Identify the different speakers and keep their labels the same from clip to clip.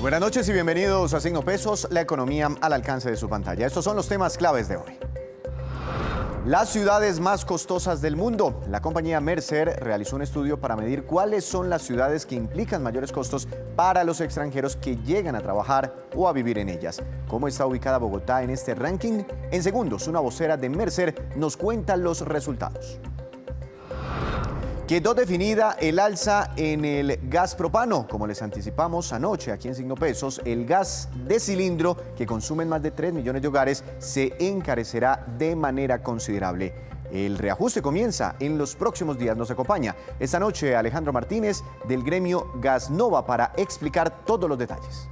Speaker 1: Buenas noches y bienvenidos a Signo Pesos, la economía al alcance de su pantalla. Estos son los temas claves de hoy. Las ciudades más costosas del mundo. La compañía Mercer realizó un estudio para medir cuáles son las ciudades que implican mayores costos para los extranjeros que llegan a trabajar o a vivir en ellas. ¿Cómo está ubicada Bogotá en este ranking? En segundos, una vocera de Mercer nos cuenta los resultados. Quedó definida el alza en el gas propano. Como les anticipamos anoche aquí en Signo Pesos, el gas de cilindro, que consumen más de 3 millones de hogares, se encarecerá de manera considerable. El reajuste comienza en los próximos días. Nos acompaña esta noche Alejandro Martínez del gremio Gasnova para explicar todos los detalles.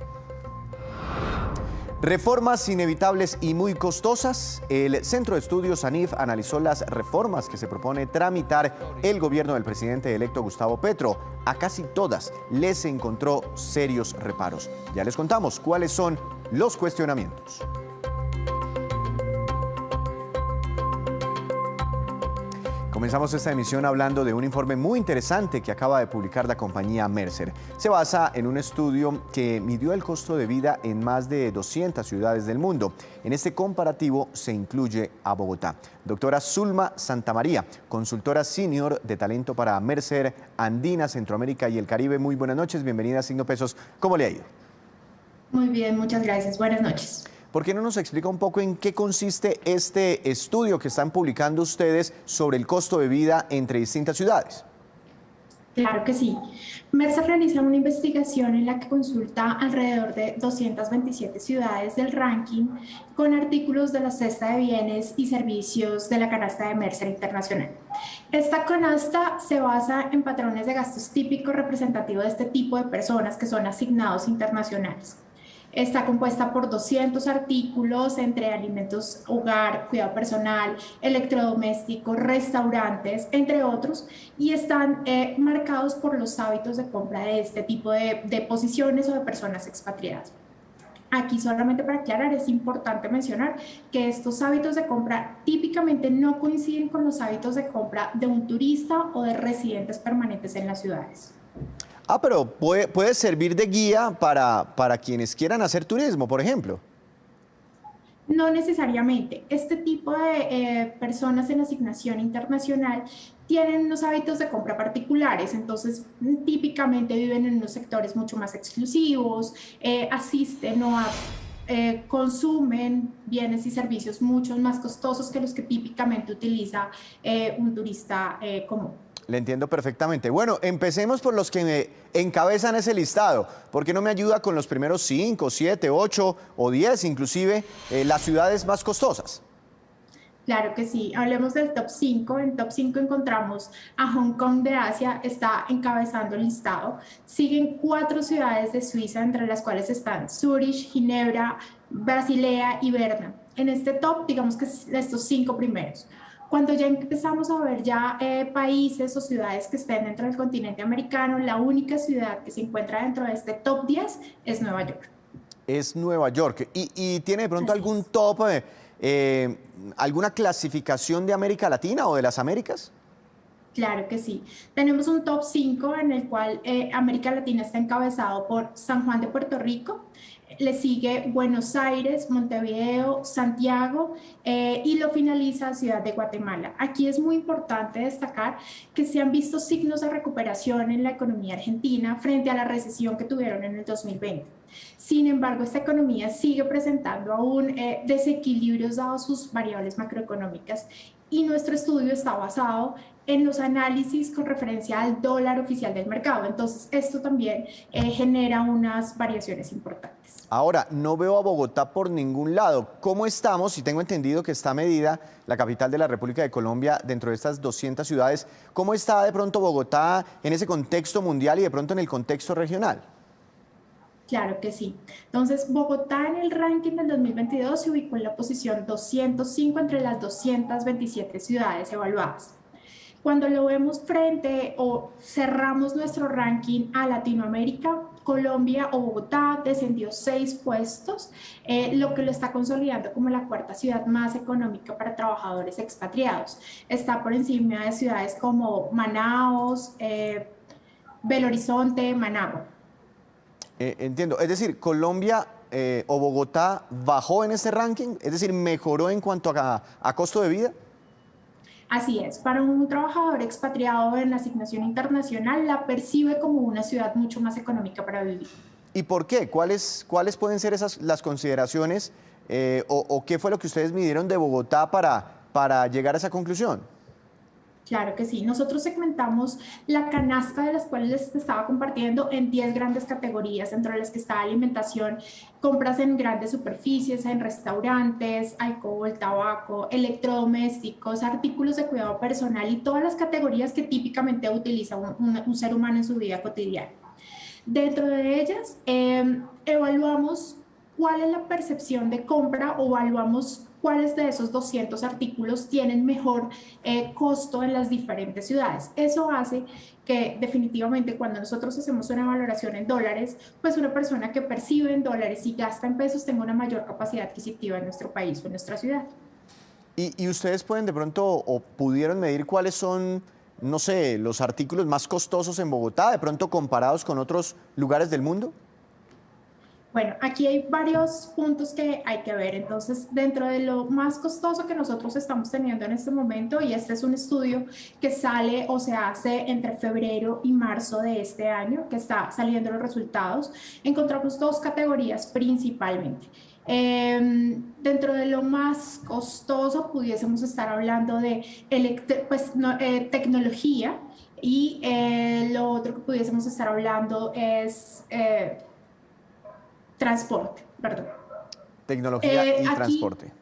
Speaker 1: Reformas inevitables y muy costosas. El Centro de Estudios ANIF analizó las reformas que se propone tramitar el gobierno del presidente electo Gustavo Petro. A casi todas les encontró serios reparos. Ya les contamos cuáles son los cuestionamientos. Comenzamos esta emisión hablando de un informe muy interesante que acaba de publicar la compañía Mercer. Se basa en un estudio que midió el costo de vida en más de 200 ciudades del mundo. En este comparativo se incluye a Bogotá. Doctora Zulma Santamaría, consultora senior de talento para Mercer, Andina, Centroamérica y el Caribe. Muy buenas noches, bienvenida a Signo Pesos. ¿Cómo le ha ido?
Speaker 2: Muy bien, muchas gracias. Buenas noches.
Speaker 1: ¿Por qué no nos explica un poco en qué consiste este estudio que están publicando ustedes sobre el costo de vida entre distintas ciudades?
Speaker 2: Claro que sí. Mercer realiza una investigación en la que consulta alrededor de 227 ciudades del ranking con artículos de la cesta de bienes y servicios de la canasta de Mercer Internacional. Esta canasta se basa en patrones de gastos típicos representativos de este tipo de personas que son asignados internacionales. Está compuesta por 200 artículos entre alimentos, hogar, cuidado personal, electrodomésticos, restaurantes, entre otros, y están marcados por los hábitos de compra de este tipo de posiciones o de personas expatriadas. Aquí solamente para aclarar, es importante mencionar que estos hábitos de compra típicamente no coinciden con los hábitos de compra de un turista o de residentes permanentes en las ciudades.
Speaker 1: Pero puede servir de guía para quienes quieran hacer turismo, por ejemplo.
Speaker 2: No necesariamente. Este tipo de personas en asignación internacional tienen unos hábitos de compra particulares, entonces típicamente viven en unos sectores mucho más exclusivos, asisten o consumen bienes y servicios mucho más costosos que los que típicamente utiliza un turista común.
Speaker 1: Le entiendo perfectamente. Bueno, empecemos por los que me encabezan ese listado. ¿Por qué no me ayuda con los primeros 5, 7, 8 o 10, inclusive las ciudades más costosas?
Speaker 2: Claro que sí. Hablemos del top 5. En top 5 encontramos a Hong Kong de Asia, está encabezando el listado. Siguen 4 ciudades de Suiza, entre las cuales están Zurich, Ginebra, Basilea y Berna. En este top, digamos que estos 5 primeros. Cuando ya empezamos a ver ya países o ciudades que estén dentro del continente americano, la única ciudad que se encuentra dentro de este top 10 es Nueva York.
Speaker 1: Es Nueva York. ¿Y tiene de pronto algún top, alguna clasificación de América Latina o de las Américas?
Speaker 2: Claro que sí. Tenemos un top 5 en el cual América Latina está encabezado por San Juan de Puerto Rico, le sigue Buenos Aires, Montevideo, Santiago y lo finaliza Ciudad de Guatemala. Aquí es muy importante destacar que se han visto signos de recuperación en la economía argentina frente a la recesión que tuvieron en el 2020. Sin embargo, esta economía sigue presentando aún desequilibrios dados sus variables macroeconómicas y nuestro estudio está basado en los análisis con referencia al dólar oficial del mercado. Entonces, esto también genera unas variaciones importantes.
Speaker 1: Ahora, no veo a Bogotá por ningún lado. ¿Cómo estamos? Y tengo entendido que está medida la capital de la República de Colombia dentro de estas 200 ciudades. ¿Cómo está de pronto Bogotá en ese contexto mundial y de pronto en el contexto regional?
Speaker 2: Claro que sí. Entonces, Bogotá en el ranking del 2022 se ubicó en la posición 205 entre las 227 ciudades evaluadas. Cuando lo vemos frente o cerramos nuestro ranking a Latinoamérica, Colombia o Bogotá descendió 6 puestos, lo que lo está consolidando como la cuarta ciudad más económica para trabajadores expatriados. Está por encima de ciudades como Manaos, Belo Horizonte, Managua.
Speaker 1: Entiendo. Es decir, Colombia o Bogotá bajó en este ranking, es decir, mejoró en cuanto a costo de vida.
Speaker 2: Así es, para un trabajador expatriado en asignación internacional la percibe como una ciudad mucho más económica para vivir.
Speaker 1: ¿Y por qué? ¿Cuáles pueden ser las consideraciones o qué fue lo que ustedes midieron de Bogotá para llegar a esa conclusión?
Speaker 2: Claro que sí. Nosotros segmentamos la canasta de las cuales les estaba compartiendo en 10 grandes categorías, entre las que está alimentación, compras en grandes superficies, en restaurantes, alcohol, tabaco, electrodomésticos, artículos de cuidado personal y todas las categorías que típicamente utiliza un ser humano en su vida cotidiana. Dentro de ellas, evaluamos cuál es la percepción de compra o evaluamos cuáles de esos 200 artículos tienen mejor costo en las diferentes ciudades. Eso hace que definitivamente cuando nosotros hacemos una valoración en dólares, pues una persona que percibe en dólares y gasta en pesos tenga una mayor capacidad adquisitiva en nuestro país o en nuestra ciudad.
Speaker 1: ¿Y ustedes pueden de pronto o pudieron medir cuáles son, no sé, los artículos más costosos en Bogotá, de pronto comparados con otros lugares del mundo?
Speaker 2: Bueno, aquí hay varios puntos que hay que ver. Entonces, dentro de lo más costoso que nosotros estamos teniendo en este momento, y este es un estudio que sale o se hace entre febrero y marzo de este año, que está saliendo los resultados, encontramos dos categorías principalmente. Dentro de lo más costoso pudiésemos estar hablando de tecnología y lo otro que pudiésemos estar hablando es transporte, perdón.
Speaker 1: Tecnología y
Speaker 2: Aquí,
Speaker 1: transporte.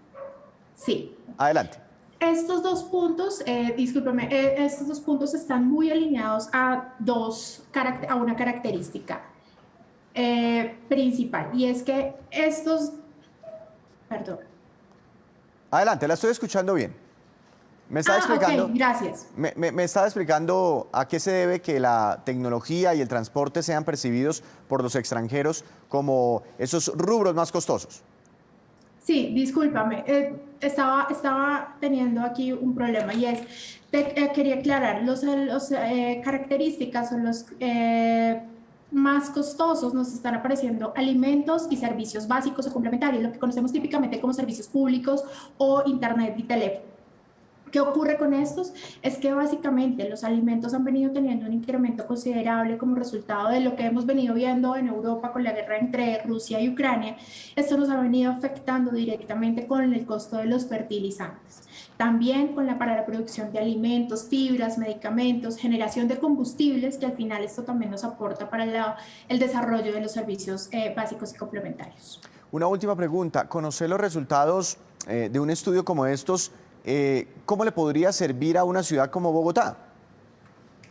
Speaker 2: sí.
Speaker 1: Adelante.
Speaker 2: Estos dos puntos, discúlpeme, estos dos puntos están muy alineados a una característica principal, y es que perdón.
Speaker 1: Adelante, la estoy escuchando bien. Me estaba explicando,
Speaker 2: ok, gracias.
Speaker 1: Me estaba explicando a qué se debe que la tecnología y el transporte sean percibidos por los extranjeros como esos rubros más costosos.
Speaker 2: Sí, discúlpame, estaba teniendo aquí un problema y es, quería aclarar, los características o los más costosos nos están apareciendo alimentos y servicios básicos o complementarios, lo que conocemos típicamente como servicios públicos o internet y teléfono. ¿Qué ocurre con estos? Es que básicamente los alimentos han venido teniendo un incremento considerable como resultado de lo que hemos venido viendo en Europa con la guerra entre Rusia y Ucrania. Esto nos ha venido afectando directamente con el costo de los fertilizantes. También para la producción de alimentos, fibras, medicamentos, generación de combustibles, que al final esto también nos aporta para el desarrollo de los servicios básicos y complementarios.
Speaker 1: Una última pregunta. ¿Conocer los resultados de un estudio como estos, cómo le podría servir a una ciudad como Bogotá?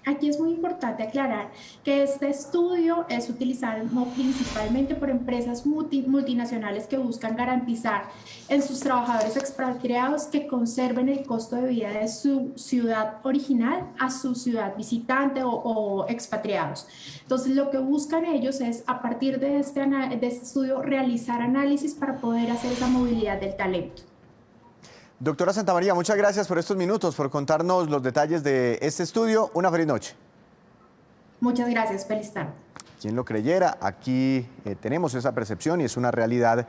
Speaker 2: Aquí es muy importante aclarar que este estudio es utilizado principalmente por empresas multinacionales que buscan garantizar en sus trabajadores expatriados que conserven el costo de vida de su ciudad original a su ciudad visitante o expatriados. Entonces, lo que buscan ellos es, a partir de este estudio, realizar análisis para poder hacer esa movilidad del talento.
Speaker 1: Doctora Santamaría, muchas gracias por estos minutos, por contarnos los detalles de este estudio. Una feliz noche.
Speaker 2: Muchas gracias, feliz tarde.
Speaker 1: Quien lo creyera, aquí tenemos esa percepción y es una realidad,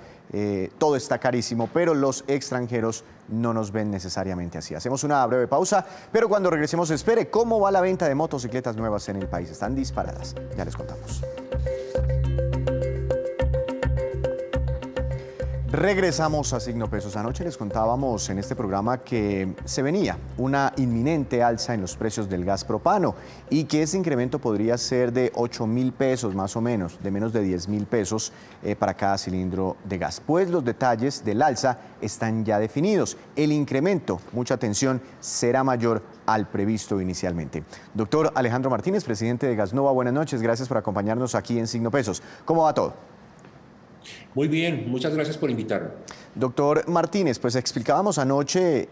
Speaker 1: todo está carísimo, pero los extranjeros no nos ven necesariamente así. Hacemos una breve pausa, pero cuando regresemos espere cómo va la venta de motocicletas nuevas en el país. Están disparadas, ya les contamos. Regresamos a Signo Pesos. Anoche les contábamos en este programa que se venía una inminente alza en los precios del gas propano y que ese incremento podría ser de 8.000 pesos más o menos, de menos de 10.000 pesos para cada cilindro de gas. Pues los detalles del alza están ya definidos. El incremento, mucha atención, será mayor al previsto inicialmente. Doctor Alejandro Martínez, presidente de Gasnova, buenas noches. Gracias por acompañarnos aquí en Signo Pesos. ¿Cómo va todo?
Speaker 3: Muy bien, muchas gracias por invitarme.
Speaker 1: Doctor Martínez, pues explicábamos anoche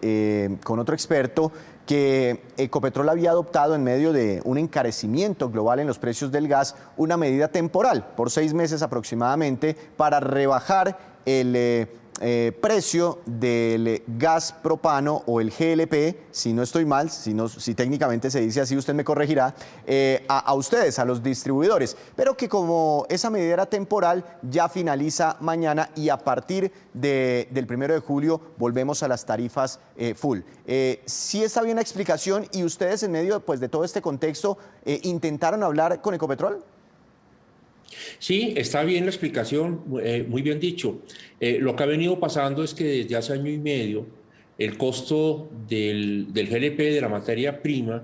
Speaker 1: con otro experto que Ecopetrol había adoptado en medio de un encarecimiento global en los precios del gas una medida temporal por 6 meses aproximadamente para rebajar precio del gas propano o el GLP, si no estoy mal, si técnicamente se dice así, usted me corregirá, a ustedes, a los distribuidores, pero que como esa medida era temporal, ya finaliza mañana y a partir del 1 de julio volvemos a las tarifas full. ¿Sí está bien la explicación y ustedes en medio pues, de todo este contexto intentaron hablar con Ecopetrol?
Speaker 3: Sí, está bien la explicación, muy bien dicho. Lo que ha venido pasando es que desde hace año y medio el costo del GLP, de la materia prima,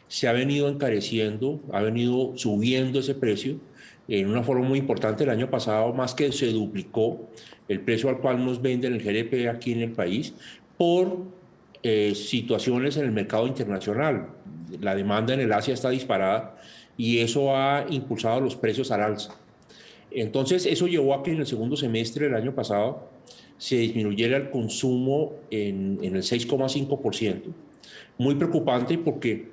Speaker 3: se ha venido encareciendo, ha venido subiendo ese precio en una forma muy importante. El año pasado más que se duplicó el precio al cual nos venden el GLP aquí en el país por situaciones en el mercado internacional. La demanda en el Asia está disparada y eso ha impulsado los precios al alza. Entonces, eso llevó a que en el segundo semestre del año pasado se disminuyera el consumo en el 6,5%. Muy preocupante porque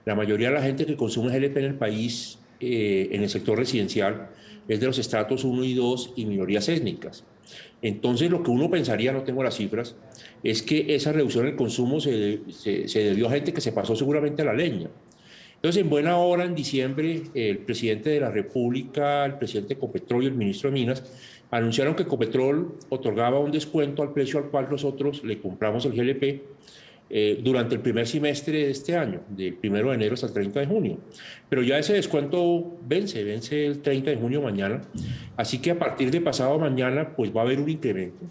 Speaker 3: la mayoría de la gente que consume GLP en el país, en el sector residencial, es de los estratos 1 y 2 y minorías étnicas. Entonces, lo que uno pensaría, no tengo las cifras, es que esa reducción del consumo se debió a gente que se pasó seguramente a la leña. Entonces, en buena hora, en diciembre, el presidente de la República, el presidente de Ecopetrol y el ministro de Minas anunciaron que Ecopetrol otorgaba un descuento al precio al cual nosotros le compramos el GLP durante el primer semestre de este año, del 1 de enero hasta el 30 de junio. Pero ya ese descuento vence el 30 de junio mañana, así que a partir de pasado mañana pues va a haber un incremento.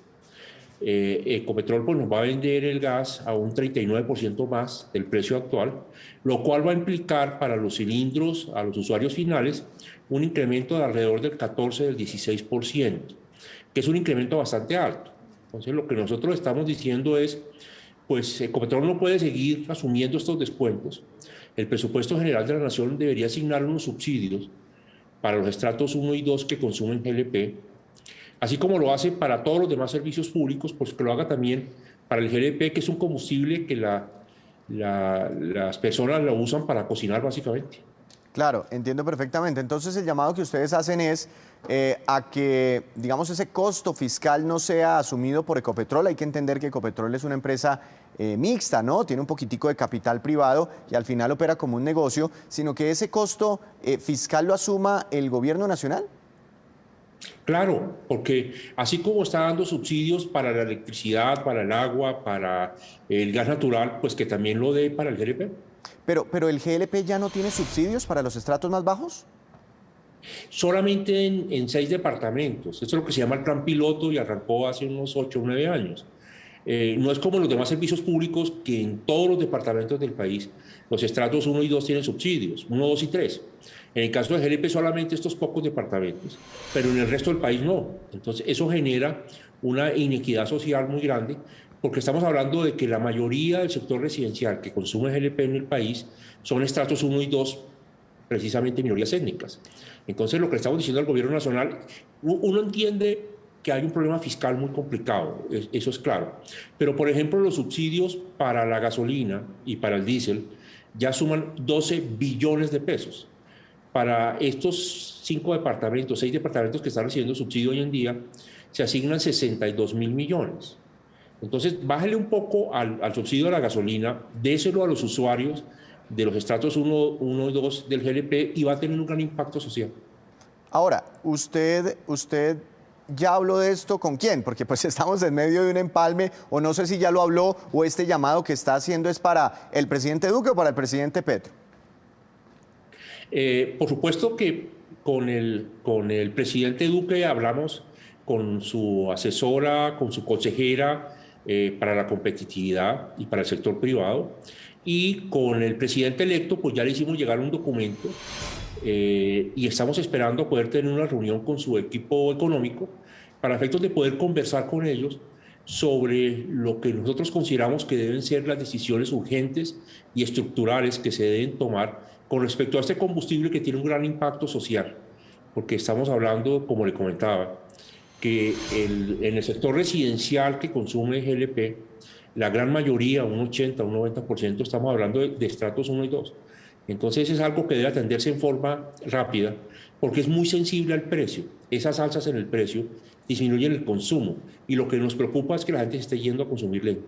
Speaker 3: Ecopetrol pues, nos va a vender el gas a un 39% más del precio actual, lo cual va a implicar para los cilindros, a los usuarios finales, un incremento de alrededor del 14, del 16%, que es un incremento bastante alto. Entonces, lo que nosotros estamos diciendo es, pues Ecopetrol no puede seguir asumiendo estos descuentos. El presupuesto general de la Nación debería asignar unos subsidios para los estratos 1 y 2 que consumen GLP, así como lo hace para todos los demás servicios públicos, pues que lo haga también para el GLP, que es un combustible que las personas lo usan para cocinar básicamente.
Speaker 1: Claro, entiendo perfectamente. Entonces el llamado que ustedes hacen es a que, digamos, ese costo fiscal no sea asumido por Ecopetrol. Hay que entender que Ecopetrol es una empresa mixta, ¿no? Tiene un poquitico de capital privado y al final opera como un negocio, sino que ese costo fiscal lo asuma el gobierno nacional.
Speaker 3: Claro, porque así como está dando subsidios para la electricidad, para el agua, para el gas natural, pues que también lo dé para el GLP.
Speaker 1: Pero el GLP ya no tiene subsidios para los estratos más bajos.
Speaker 3: Solamente en 6 departamentos. Esto es lo que se llama el plan piloto y arrancó hace unos 8 o 9 años. No es como los demás servicios públicos que en todos los departamentos del país los estratos 1 y 2 tienen subsidios, 1, 2 y 3. En el caso de GLP solamente estos pocos departamentos, pero en el resto del país no. Entonces eso genera una inequidad social muy grande porque estamos hablando de que la mayoría del sector residencial que consume GLP en el país son estratos 1 y 2, precisamente minorías étnicas. Entonces lo que estamos diciendo al gobierno nacional, uno entiende que hay un problema fiscal muy complicado, eso es claro. Pero, por ejemplo, los subsidios para la gasolina y para el diésel ya suman 12 billones de pesos. Para estos 5 departamentos, 6 departamentos que están recibiendo subsidio hoy en día, se asignan 62.000 millones. Entonces, bájale un poco al subsidio de la gasolina, déselo a los usuarios de los estratos 1 y 2 del GLP y va a tener un gran impacto social.
Speaker 1: Ahora, usted ¿ya habló de esto con quién? Porque pues estamos en medio de un empalme, o no sé si ya lo habló, o este llamado que está haciendo es para el presidente Duque o para el presidente Petro.
Speaker 3: Por supuesto que con el presidente Duque hablamos con su asesora, con su consejera para la competitividad y para el sector privado, y con el presidente electo pues ya le hicimos llegar un documento y estamos esperando poder tener una reunión con su equipo económico para efectos de poder conversar con ellos sobre lo que nosotros consideramos que deben ser las decisiones urgentes y estructurales que se deben tomar con respecto a este combustible que tiene un gran impacto social, porque estamos hablando, como le comentaba, que en el sector residencial que consume GLP, la gran mayoría, un 80, un 90%, estamos hablando de estratos 1 y 2. Entonces es algo que debe atenderse en forma rápida porque es muy sensible al precio. Esas alzas en el precio disminuyen el consumo. Y lo que nos preocupa es que la gente se esté yendo a consumir leña.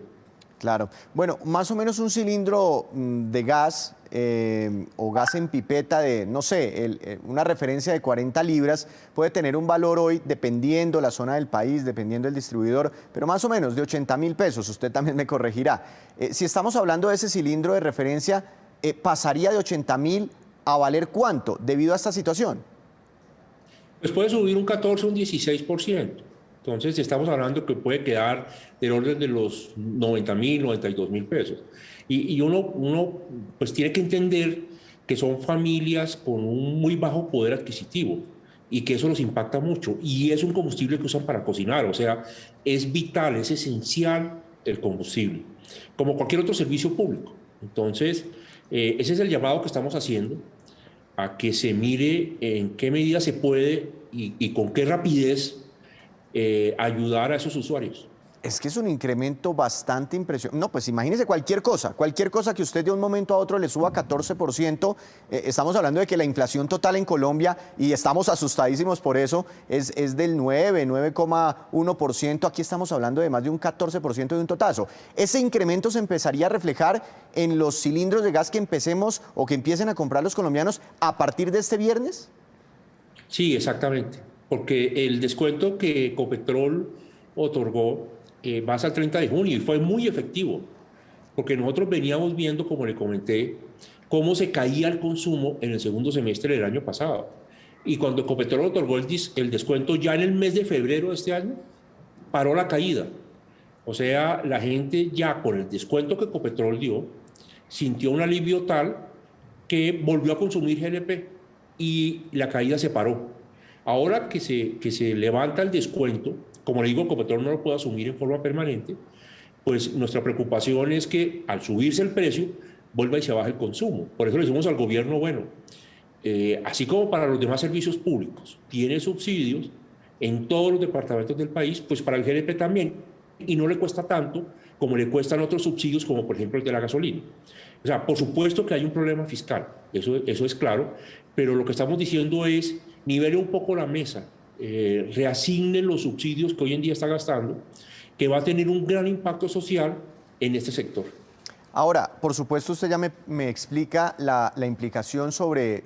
Speaker 1: Claro. Bueno, más o menos un cilindro de gas o gas en pipeta de, no sé, una referencia de 40 libras puede tener un valor hoy, dependiendo la zona del país, dependiendo del distribuidor, pero más o menos de 80.000 pesos. Usted también me corregirá. Si estamos hablando de ese cilindro de referencia, ¿pasaría de 80.000 a valer cuánto debido a esta situación?
Speaker 3: Pues puede subir un 14 o un 16%. Entonces estamos hablando que puede quedar del orden de los 90.000, 92.000 pesos. Y uno pues tiene que entender que son familias con un muy bajo poder adquisitivo y que eso los impacta mucho. Y es un combustible que usan para cocinar, o sea, es vital, es esencial el combustible, como cualquier otro servicio público. Entonces, ese es el llamado que estamos haciendo, a que se mire en qué medida se puede y con qué rapidez ayudar a esos usuarios.
Speaker 1: Es que es un incremento bastante impresionante. No, pues imagínese cualquier cosa que usted de un momento a otro le suba 14%. Estamos hablando de que la inflación total en Colombia, y estamos asustadísimos por eso, es del 9,1%. Aquí estamos hablando de más de un 14% de un totazo. ¿Ese incremento se empezaría a reflejar en los cilindros de gas que empecemos o que empiecen a comprar los colombianos a partir de este viernes?
Speaker 3: Sí, exactamente. Porque el descuento que Ecopetrol otorgó va hasta el 30 de junio y fue muy efectivo, porque nosotros veníamos viendo, como le comenté, cómo se caía el consumo en el segundo semestre del año pasado. Y cuando Ecopetrol otorgó el descuento ya en el mes de febrero de este año, paró la caída. O sea, la gente ya con el descuento que Ecopetrol dio, sintió un alivio tal que volvió a consumir GLP y la caída se paró. Ahora que se levanta el descuento, como le digo, Ecopetrol no lo puede asumir en forma permanente, pues nuestra preocupación es que al subirse el precio, vuelva y se baje el consumo. Por eso le decimos al gobierno, bueno, así como para los demás servicios públicos, tiene subsidios en todos los departamentos del país, pues para el GLP también, y no le cuesta tanto como le cuestan otros subsidios, como por ejemplo el de la gasolina. O sea, por supuesto que hay un problema fiscal, eso es claro, pero lo que estamos diciendo es nivele un poco la mesa, reasigne los subsidios que hoy en día está gastando, que va a tener un gran impacto social en este sector.
Speaker 1: Ahora, por supuesto, usted ya me explica la implicación sobre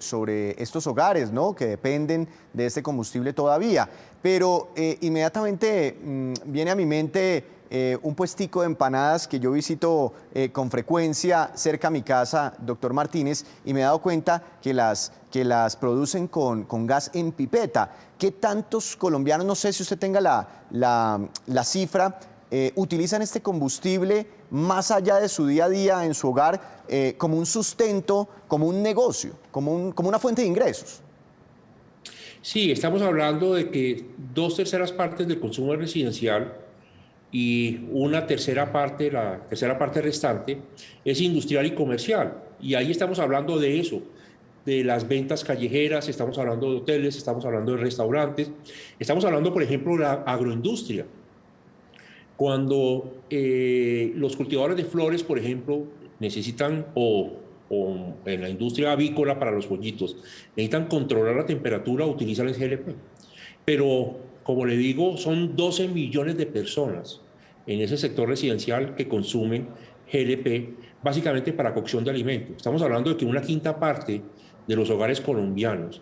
Speaker 1: estos hogares, ¿no?, que dependen de este combustible todavía, pero inmediatamente viene a mi mente un puestico de empanadas que yo visito con frecuencia cerca a mi casa, doctor Martínez, y me he dado cuenta que las producen con gas en pipeta. ¿Qué tantos colombianos, no sé si usted tenga la cifra, utilizan este combustible más allá de su día a día en su hogar como un sustento, como un negocio, como una fuente de ingresos?
Speaker 3: Sí, estamos hablando de que 2/3 partes del consumo residencial y una tercera parte, la tercera parte restante, es industrial y comercial. Y ahí estamos hablando de eso, de las ventas callejeras, estamos hablando de hoteles, estamos hablando de restaurantes, estamos hablando, por ejemplo, de la agroindustria. Cuando los cultivadores de flores, por ejemplo, necesitan, o en la industria avícola para los pollitos, necesitan controlar la temperatura, utilizan el GLP. Pero, como le digo, son 12 millones de personas en ese sector residencial que consumen GLP, básicamente para cocción de alimentos. Estamos hablando de que una quinta parte de los hogares colombianos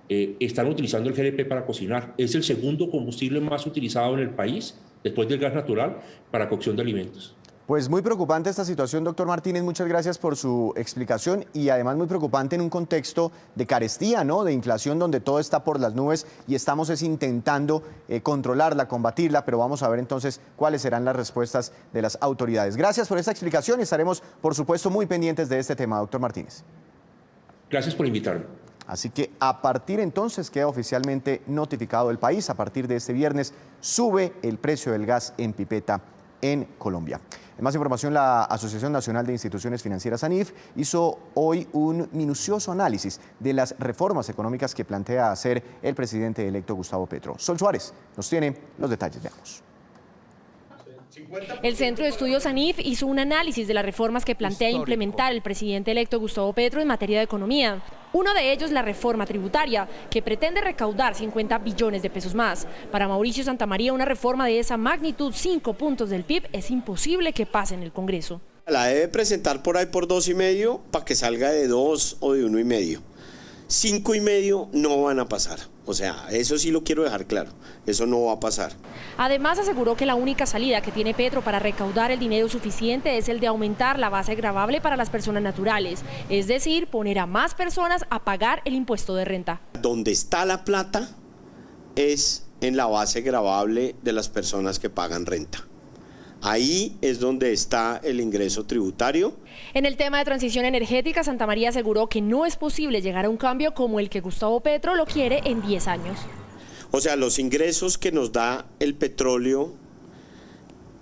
Speaker 3: están utilizando el GLP para cocinar. Es el segundo combustible más utilizado en el país, después del gas natural, para cocción de alimentos.
Speaker 1: Pues muy preocupante esta situación, doctor Martínez. Muchas gracias por su explicación y además muy preocupante en un contexto de carestía, ¿no?, de inflación, donde todo está por las nubes y estamos intentando controlarla, combatirla, pero vamos a ver entonces cuáles serán las respuestas de las autoridades. Gracias por esta explicación y estaremos, por supuesto, muy pendientes de este tema, doctor Martínez.
Speaker 3: Gracias por invitarme.
Speaker 1: Así que a partir entonces queda oficialmente notificado el país. A partir de este viernes sube el precio del gas en pipeta en Colombia. En más información, la Asociación Nacional de Instituciones Financieras, ANIF, hizo hoy un minucioso análisis de las reformas económicas que plantea hacer el presidente electo Gustavo Petro. Sol Suárez nos tiene los detalles. Veamos.
Speaker 4: El Centro de Estudios ANIF hizo un análisis de las reformas que plantea implementar el presidente electo Gustavo Petro en materia de economía. Uno de ellos, la reforma tributaria, que pretende recaudar 50 billones de pesos más. Para Mauricio Santamaría, una reforma de esa magnitud, 5 puntos del PIB, es imposible que pase en el Congreso.
Speaker 5: La debe presentar por ahí por 2,5 para que salga de 2 o de 1,5. 5,5 no van a pasar. O sea, eso sí lo quiero dejar claro, eso no va a pasar.
Speaker 4: Además, aseguró que la única salida que tiene Petro para recaudar el dinero suficiente es el de aumentar la base gravable para las personas naturales, es decir, poner a más personas a pagar el impuesto de renta.
Speaker 5: Donde está la plata es en la base gravable de las personas que pagan renta. Ahí es donde está el ingreso tributario.
Speaker 4: En el tema de transición energética, Santamaría aseguró que no es posible llegar a un cambio como el que Gustavo Petro lo quiere en 10 años.
Speaker 5: O sea, los ingresos que nos da el petróleo,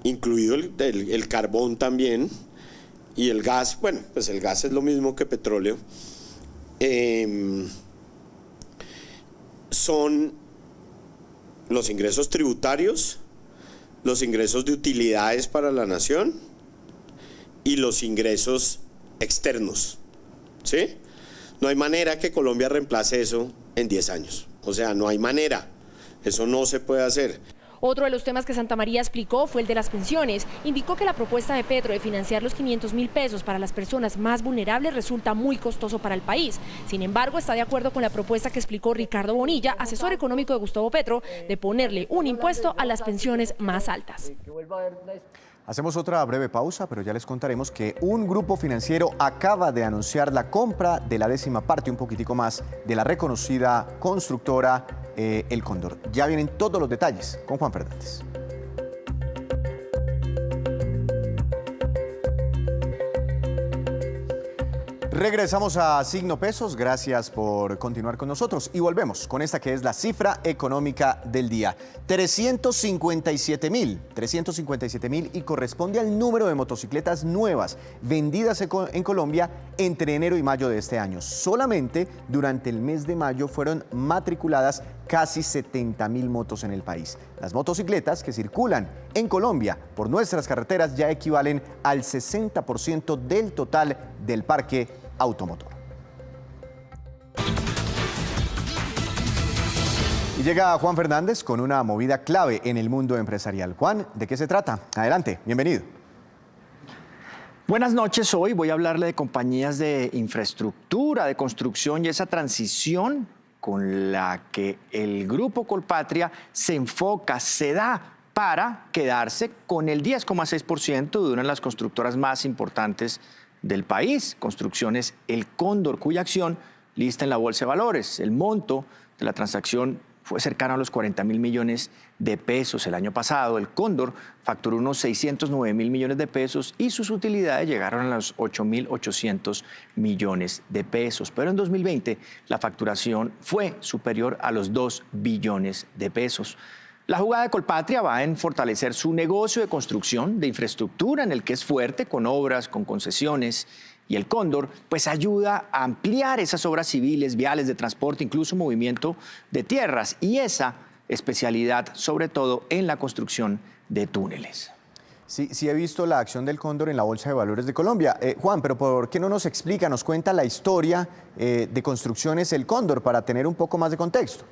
Speaker 5: incluido el carbón también, y el gas, bueno, pues el gas es lo mismo que petróleo, son los ingresos tributarios, los ingresos de utilidades para la nación y los ingresos externos, ¿sí? No hay manera que Colombia reemplace eso en 10 años. O sea, no hay manera. Eso no se puede hacer.
Speaker 4: Otro de los temas que Santamaría explicó fue el de las pensiones. Indicó que la propuesta de Petro de financiar los 500.000 pesos para las personas más vulnerables resulta muy costoso para el país. Sin embargo, está de acuerdo con la propuesta que explicó Ricardo Bonilla, asesor económico de Gustavo Petro, de ponerle un impuesto a las pensiones más altas.
Speaker 1: Hacemos otra breve pausa, pero ya les contaremos que un grupo financiero acaba de anunciar la compra de la 10ª parte, un poquitico más, de la reconocida constructora El Cóndor. Ya vienen todos los detalles con Juan Fernández. Regresamos a Signo Pesos, gracias por continuar con nosotros y volvemos con esta que es la cifra económica del día. 357.000 y corresponde al número de motocicletas nuevas vendidas en Colombia entre enero y mayo de este año. Solamente durante el mes de mayo fueron matriculadas casi 70.000 motos en el país. Las motocicletas que circulan en Colombia por nuestras carreteras ya equivalen al 60% del total del parque automotor. Y llega Juan Fernández con una movida clave en el mundo empresarial. Juan, ¿de qué se trata? Adelante, bienvenido.
Speaker 6: Buenas noches, hoy voy a hablarle de compañías de infraestructura, de construcción y esa transición con la que el Grupo Colpatria se enfoca, se da para quedarse con el 10,6% de una de las constructoras más importantes del país, Construcciones El Cóndor, cuya acción lista en la Bolsa de Valores. El monto de la transacción fue cercano a los 40.000 millones de pesos. El año pasado, El Cóndor facturó unos 609.000 millones de pesos y sus utilidades llegaron a los 8.800 millones de pesos. Pero en 2020, la facturación fue superior a los 2 billones de pesos. La jugada de Colpatria va en fortalecer su negocio de construcción, de infraestructura, en el que es fuerte, con obras, con concesiones. Y El Cóndor, pues ayuda a ampliar esas obras civiles, viales, de transporte, incluso movimiento de tierras. Y esa especialidad, sobre todo, en la construcción de túneles.
Speaker 1: Sí, he visto la acción del Cóndor en la Bolsa de Valores de Colombia. Juan, pero ¿por qué no nos explica, nos cuenta la historia de Construcciones El Cóndor para tener un poco más de contexto?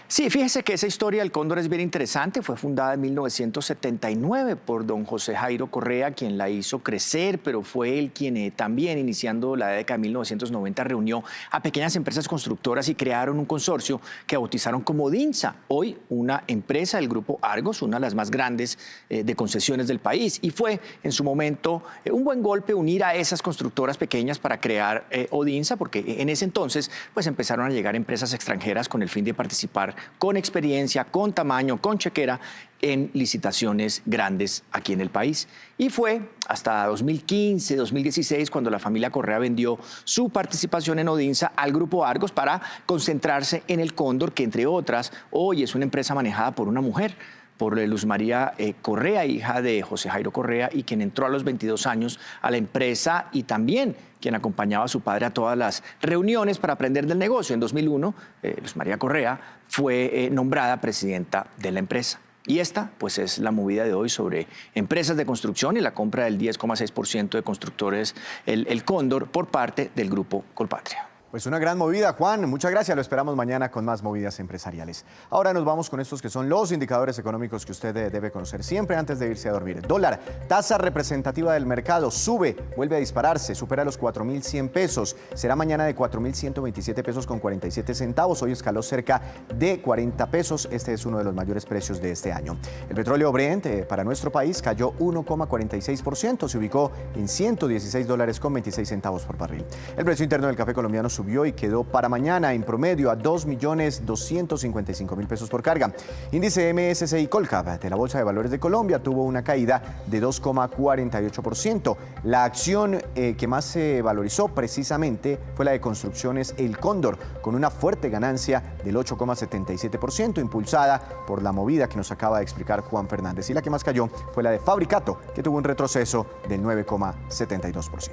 Speaker 6: Sí, fíjese que esa historia del Cóndor es bien interesante. Fue fundada en 1979 por don José Jairo Correa, quien la hizo crecer, pero fue él quien también, iniciando la década de 1990, reunió a pequeñas empresas constructoras y crearon un consorcio que bautizaron como DINSA, hoy una empresa del Grupo Argos, una de las más grandes de concesiones del país. Y fue en su momento un buen golpe unir a esas constructoras pequeñas para crear ODINSA, porque en ese entonces pues empezaron a llegar empresas extranjeras con el fin de participar con experiencia, con tamaño, con chequera en licitaciones grandes aquí en el país. Y fue hasta 2015, 2016 cuando la familia Correa vendió su participación en ODINSA al Grupo Argos para concentrarse en El Cóndor, que entre otras hoy es una empresa manejada por una mujer, por Luz María Correa, hija de José Jairo Correa, y quien entró a los 22 años a la empresa y también quien acompañaba a su padre a todas las reuniones para aprender del negocio. En 2001, Luz María Correa fue nombrada presidenta de la empresa. Y esta, pues, es la movida de hoy sobre empresas de construcción y la compra del 10,6% de constructores, el Cóndor, por parte del Grupo Colpatria.
Speaker 1: Pues una gran movida, Juan. Muchas gracias. Lo esperamos mañana con más movidas empresariales. Ahora nos vamos con estos que son los indicadores económicos que usted debe conocer siempre antes de irse a dormir. Dólar, tasa representativa del mercado, sube, vuelve a dispararse, supera los 4.100 pesos. Será mañana de 4.127 pesos con 47 centavos. Hoy escaló cerca de 40 pesos. Este es uno de los mayores precios de este año. El petróleo Brent para nuestro país cayó 1,46%. Se ubicó en $116 con 26 centavos por barril. El precio interno del café colombiano subió y quedó para mañana en promedio a 2.255.000 pesos por carga. Índice MSCI Colcap de la Bolsa de Valores de Colombia tuvo una caída de 2,48%. La acción que más se valorizó precisamente fue la de Construcciones El Cóndor, con una fuerte ganancia del 8,77%, impulsada por la movida que nos acaba de explicar Juan Fernández. Y la que más cayó fue la de Fabricato, que tuvo un retroceso del 9,72%.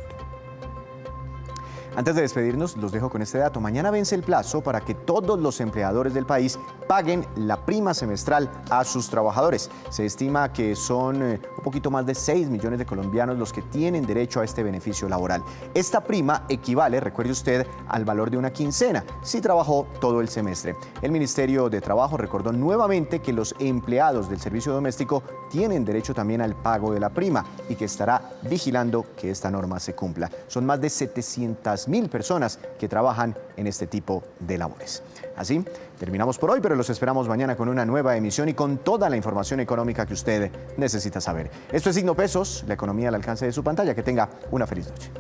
Speaker 1: Antes de despedirnos, los dejo con este dato. Mañana vence el plazo para que todos los empleadores del país paguen la prima semestral a sus trabajadores. Se estima que son un poquito más de 6 millones de colombianos los que tienen derecho a este beneficio laboral. Esta prima equivale, recuerde usted, al valor de una quincena si trabajó todo el semestre. El Ministerio de Trabajo recordó nuevamente que los empleados del servicio doméstico tienen derecho también al pago de la prima y que estará vigilando que esta norma se cumpla. Son más de 700.000 personas que trabajan en este tipo de labores. Así, terminamos por hoy, pero los esperamos mañana con una nueva emisión y con toda la información económica que usted necesita saber. Esto es Signo Pesos, la economía al alcance de su pantalla. Que tenga una feliz noche.